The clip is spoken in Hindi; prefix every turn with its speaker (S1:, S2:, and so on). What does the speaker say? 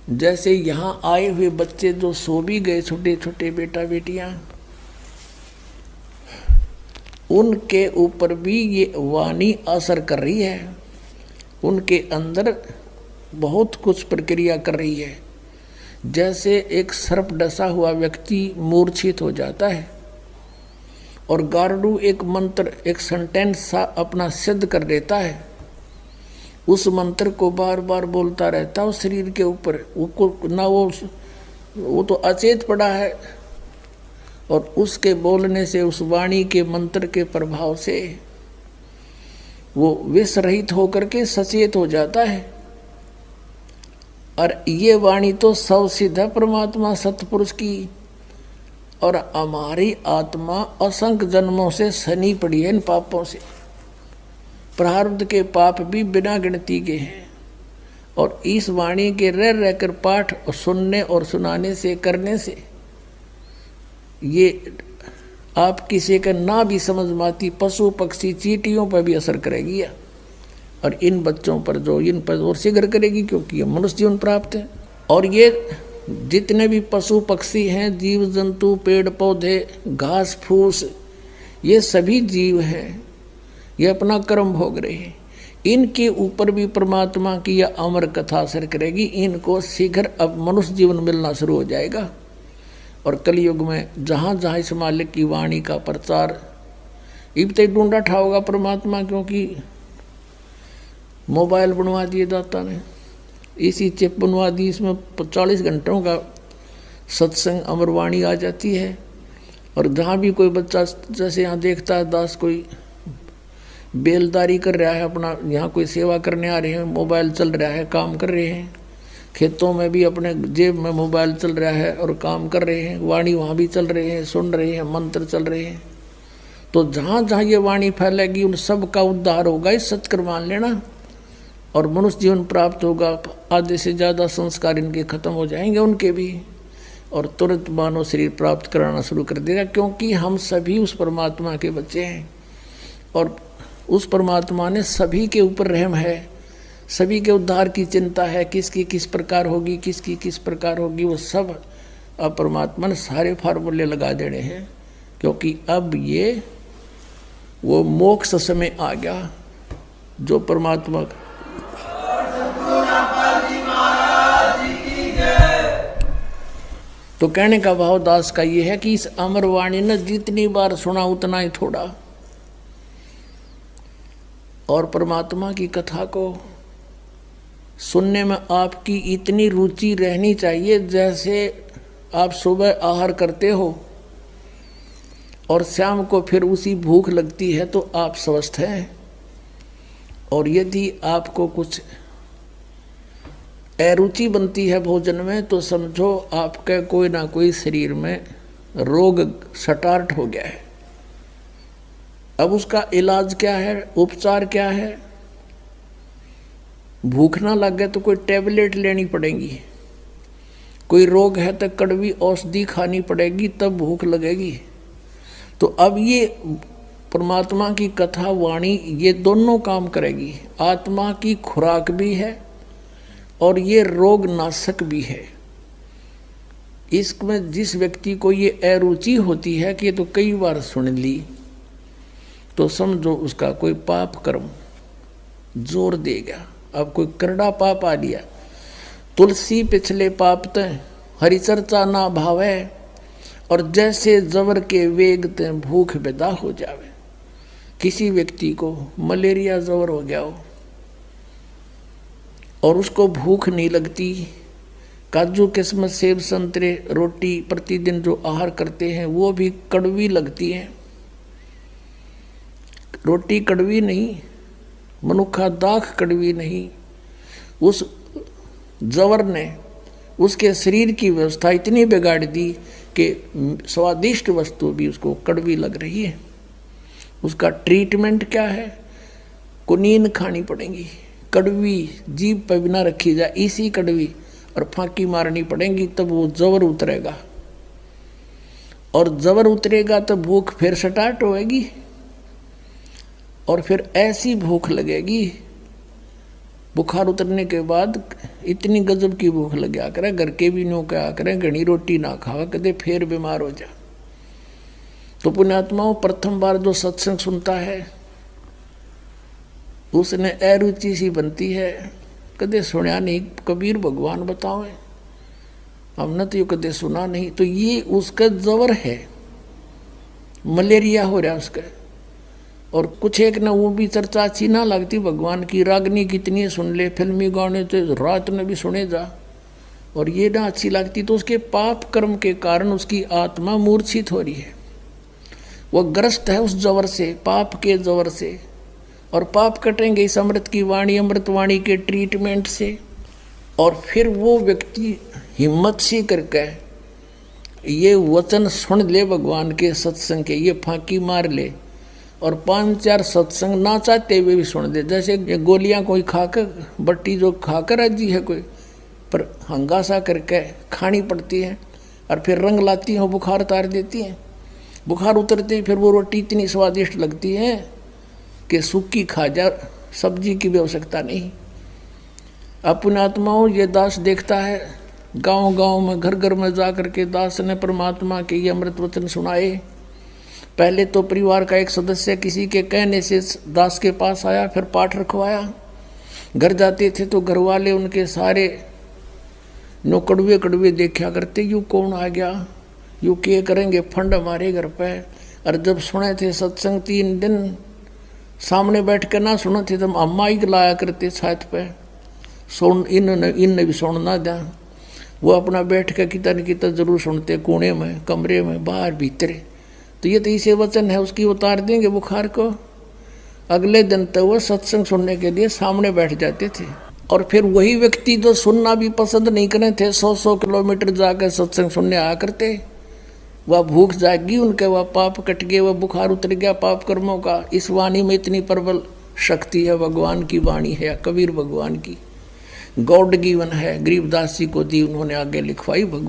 S1: जैसे यहाँ आए हुए बच्चे जो सो भी गए, छोटे छोटे बेटा बेटियां, उनके ऊपर भी ये वाणी असर कर रही है। उनके अंदर बहुत कुछ प्रक्रिया कर रही है। जैसे एक सर्प डसा हुआ व्यक्ति मूर्छित हो जाता है और गार्डू एक मंत्र, एक सेंटेंस सा अपना सिद्ध कर देता है, उस मंत्र को बार बार बोलता रहता है उस शरीर के ऊपर। वो ना वो तो अचेत पड़ा है, और उसके बोलने से, उस वाणी के मंत्र के प्रभाव से वो विष रहित होकर के सचेत हो जाता है। और ये वाणी तो सब सिद्ध है परमात्मा सतपुरुष की। और हमारी आत्मा असंख्य जन्मों से सनी पड़ी है इन पापों से। प्रारब्ध के पाप भी बिना गिनती के हैं, और इस वाणी के रह रहकर पाठ और सुनने और सुनाने से, करने से, ये आप किसी का ना भी समझ माती पशु पक्षी चींटियों पर भी असर करेगी, और इन बच्चों पर जो इन पर और शीघ्र करेगी, क्योंकि ये मनुष्य जीवन प्राप्त है। और ये जितने भी पशु पक्षी हैं, जीव जंतु, पेड़ पौधे, घास फूस, ये सभी जीव हैं, ये अपना कर्म भोग रहे हैं। इनके ऊपर भी परमात्मा की यह अमर कथा असर करेगी। इनको शीघ्र अब मनुष्य जीवन मिलना शुरू हो जाएगा। और कलयुग में जहाँ जहाँ इस मालिक की वाणी का प्रचार इब तक ढूंढा ठाओगा परमात्मा, क्योंकि मोबाइल बनवा दिए दाता ने, इसी चिप बनवा दी, इसमें 40 घंटों का सत्संग अमरवाणी आ जाती है। और जहाँ भी कोई बच्चा, जैसे यहाँ देखता है दास कोई बेलदारी कर रहा है अपना, यहाँ कोई सेवा करने आ रहे हैं, मोबाइल चल रहा है, काम कर रहे हैं। खेतों में भी अपने जेब में मोबाइल चल रहा है और काम कर रहे हैं, वाणी वहाँ भी चल रहे हैं, सुन रहे हैं, मंत्र चल रहे हैं। तो जहाँ जहाँ ये वाणी फैलेगी उन सब का उद्धार होगा, इस सत्कर मान लेना, और मनुष्य जीवन प्राप्त होगा। आधे से ज़्यादा संस्कार इनके खत्म हो जाएंगे उनके भी, और तुरंत मानव शरीर प्राप्त कराना शुरू कर देगा, क्योंकि हम सभी उस परमात्मा के बच्चे हैं। और उस परमात्मा ने सभी के ऊपर रहम है, सभी के उद्धार की चिंता है, किसकी किस प्रकार होगी, किसकी किस प्रकार होगी, वो सब अब परमात्मा ने सारे फार्मूले लगा देने हैं। क्योंकि अब ये वो मोक्ष समय आ गया जो परमात्मा का। तो कहने का भाव दास का ये है कि इस अमरवाणी ने जितनी बार सुना उतना ही थोड़ा। और परमात्मा की कथा को सुनने में आपकी इतनी रुचि रहनी चाहिए, जैसे आप सुबह आहार करते हो और शाम को फिर उसी भूख लगती है, तो आप स्वस्थ हैं। और यदि आपको कुछ अरुचि बनती है भोजन में, तो समझो आपका कोई ना कोई शरीर में रोग स्टार्ट हो गया है। अब उसका इलाज क्या है, उपचार क्या है? भूख ना लगे तो कोई टैबलेट लेनी पड़ेगी, कोई रोग है तो कड़वी औषधि खानी पड़ेगी, तब भूख लगेगी। तो अब ये परमात्मा की कथा वाणी ये दोनों काम करेगी, आत्मा की खुराक भी है और ये रोग नाशक भी है। इसमें जिस व्यक्ति को ये अरुचि होती है कि ये तो कई बार सुन ली, तो समझो उसका कोई पाप कर्म जोर देगा। अब कोई करड़ा पाप आ लिया, तुलसी पिछले पाप तय हरि चर्चा ना भावे, और जैसे जबर के वेग तय भूख बेदा हो जावे। किसी व्यक्ति को मलेरिया जबर हो गया हो और उसको भूख नहीं लगती, काजू किस्मत सेब संतरे रोटी प्रतिदिन जो आहार करते हैं वो भी कड़वी लगती है। रोटी कड़वी नहीं, मनुखा दाख कड़वी नहीं, उस जवर ने उसके शरीर की व्यवस्था इतनी बिगाड़ दी कि स्वादिष्ट वस्तु भी उसको कड़वी लग रही है। उसका ट्रीटमेंट क्या है? कुनीन खानी पड़ेगी, कड़वी जीभ पर बिना रखी जाए, इसी कड़वी, और फांकी मारनी पड़ेगी, तब वो जबर उतरेगा। और जबर उतरेगा तो भूख फिर स्टार्ट होएगी, और फिर ऐसी भूख लगेगी बुखार उतरने के बाद इतनी गजब की भूख लग गया करे, घर के भी नो क्या करें, घनी रोटी ना खावा कदे फिर बीमार हो जा। तो पुण्यात्माओं, प्रथम बार जो सत्संग सुनता है उसने अरुचि सी बनती है, कदे सुना नहीं, कबीर भगवान बताओ, हमने तो ये कदे सुना नहीं। तो ये उसका जवर है, मलेरिया हो रहा उसका। और कुछ एक ना वो भी चर्चा अच्छी ना लगती भगवान की, रागनी कितनी सुन ले, फिल्मी गाने तो रात में भी सुने जा, और ये ना अच्छी लगती, तो उसके पाप कर्म के कारण उसकी आत्मा मूर्छित हो रही है। वह ग्रस्त है उस जवर से, पाप के जवर से। और पाप कटेंगे इस अमृत की वाणी, अमृतवाणी के ट्रीटमेंट से। और फिर वो व्यक्ति हिम्मत सी करके ये वचन सुन ले भगवान के सत्संग के, ये फांकी मार ले और 5-4 सत्संग ना चाहते हुए भी सुन दे। जैसे ये गोलियां कोई खाकर, बट्टी जो खाकर राजी है कोई, पर हंगासा करके खानी पड़ती है और फिर रंग लाती हैं, बुखार उतार देती हैं। बुखार उतरते फिर वो रोटी इतनी स्वादिष्ट लगती है कि सूखी खा जा, सब्जी की भी आवश्यकता नहीं। अपने आत्माओं, ये दास देखता है गांव-गांव में, घर घर में जा करके दास ने परमात्मा के ये अमृत वचन सुनाए। पहले तो परिवार का एक सदस्य किसी के कहने से दास के पास आया, फिर पाठ रखवाया। घर जाते थे तो घर वाले उनके सारे नो कड़वे कड़वे देखा करते, यू कौन आ गया, यू क्या करेंगे फंड हमारे घर पे। और जब सुने थे सत्संग 3 दिन सामने बैठ कर ना सुने थे तो अम्मा ही लाया करते छत पे, सुन इनने भी सुनना था। वो अपना बैठ कर कितना न कितना जरूर सुनते, कोने में, कमरे में, बाहर भीतर। तो ये तो इसे वचन है, उसकी उतार देंगे बुखार को। अगले दिन तो वो सत्संग सुनने के लिए सामने बैठ जाते थे। और फिर वही व्यक्ति जो सुनना भी पसंद नहीं करे थे, 100-100 किलोमीटर जाकर सत्संग सुनने आया करते, वह भूख जागी उनके, वह पाप कट गए, वह बुखार उतर गया पाप कर्मों का। इस वाणी में इतनी प्रबल शक्ति है, भगवान की वाणी है, कबीर भगवान की, गॉड गिवन है, गरीबदास जी को दी उन्होंने आगे लिखवाई। भगवान